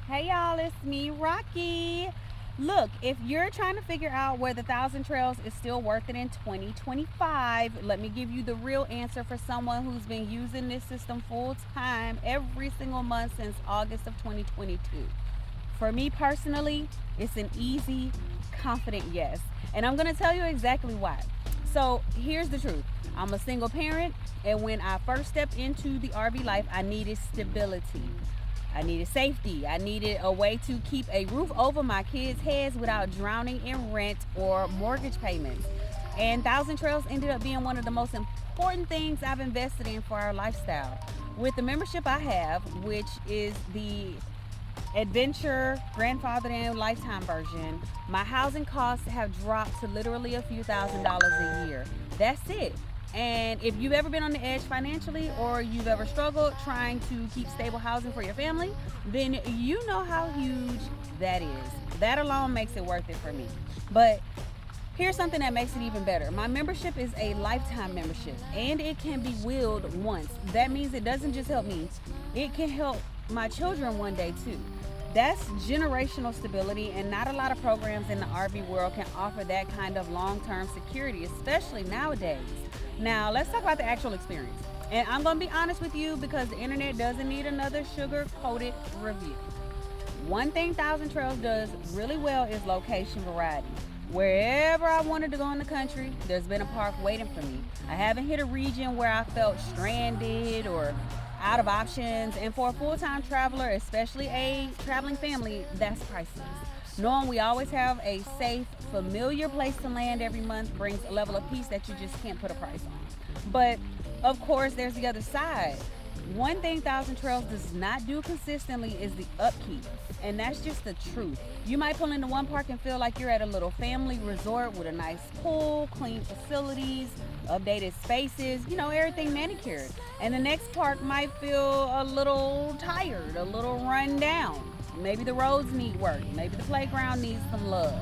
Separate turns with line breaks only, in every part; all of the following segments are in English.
Hey y'all, it's me, Rocky. Look, if you're trying to figure out whether Thousand Trails is still worth it in 2025, let me give you the real answer for someone who's been using this system full time every single month since August of 2022. For me personally, it's an easy, confident yes. And I'm going to tell you exactly why. So here's the truth. I'm a single parent, and when I first stepped into the RV life, I needed stability. I needed safety. I needed a way to keep a roof over my kids' heads without drowning in rent or mortgage payments. And Thousand Trails ended up being one of the most important things I've invested in for our lifestyle. With the membership I have, which is the adventure grandfathered in lifetime version, my housing costs have dropped to literally a few $1,000s a year. That's it. And if you've ever been on the edge financially, or you've ever struggled trying to keep stable housing for your family, then you know how huge that is. That alone makes it worth it for me. But here's something that makes it even better. My membership is a lifetime membership, and it can be willed once. That means it doesn't just help me, it can help my children one day too. That's generational stability, and not a lot of programs in the RV world can offer that kind of long-term security, especially nowadays. Now, let's talk about the actual experience. And I'm going to be honest with you because the internet doesn't need another sugar-coated review. One thing Thousand Trails does really well is location variety. Wherever I wanted to go in the country, there's been a park waiting for me. I haven't hit a region where I felt stranded or out of options, and for a full-time traveler, especially a traveling family, that's priceless. Knowing we always have a safe, familiar place to land every month brings a level of peace that you just can't put a price on. But of course, there's the other side. One thing Thousand Trails does not do consistently is the upkeep, and that's just the truth. You might pull into one park and feel like you're at a little family resort with a nice pool, clean facilities, updated spaces, everything manicured. And the next park might feel a little tired, a little run down. Maybe the roads need work, maybe the playground needs some love.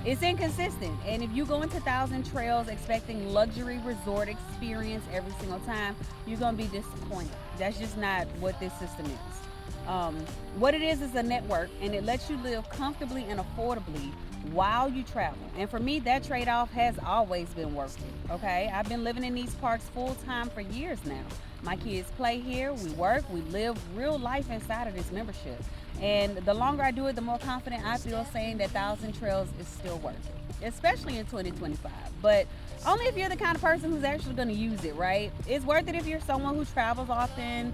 It's inconsistent, and if you go into Thousand Trails expecting luxury resort experience every single time, you're going to be disappointed. That's just not what this system is. What it is a network, and it lets you live comfortably and affordably while you travel. And for me, that trade-off has always been worth it, okay? I've been living in these parks full-time for years now. My kids play here, we work, we live real life inside of this membership. And the longer I do it, the more confident I feel saying that Thousand Trails is still worth it, especially in 2025. But only if you're the kind of person who's actually going to use it, right? It's worth it if you're someone who travels often.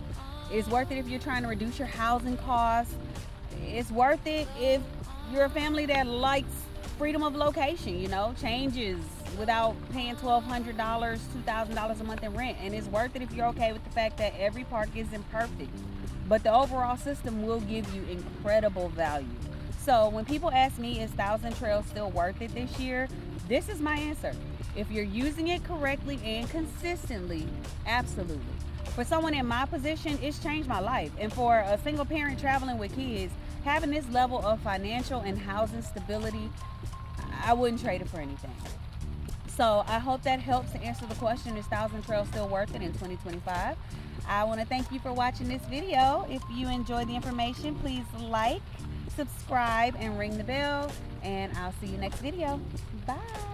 It's worth it if you're trying to reduce your housing costs. It's worth it if you're a family that likes freedom of location, changes without paying $1,200, $2,000 a month in rent. And it's worth it if you're okay with the fact that every park isn't perfect, but the overall system will give you incredible value. So when people ask me, is Thousand Trails still worth it this year? This is my answer. If you're using it correctly and consistently, absolutely. For someone in my position, it's changed my life. And for a single parent traveling with kids, having this level of financial and housing stability, I wouldn't trade it for anything. So I hope that helps to answer the question, is Thousand Trails still worth it in 2025? I want to thank you for watching this video. If you enjoyed the information, please like, subscribe, and ring the bell. And I'll see you next video. Bye.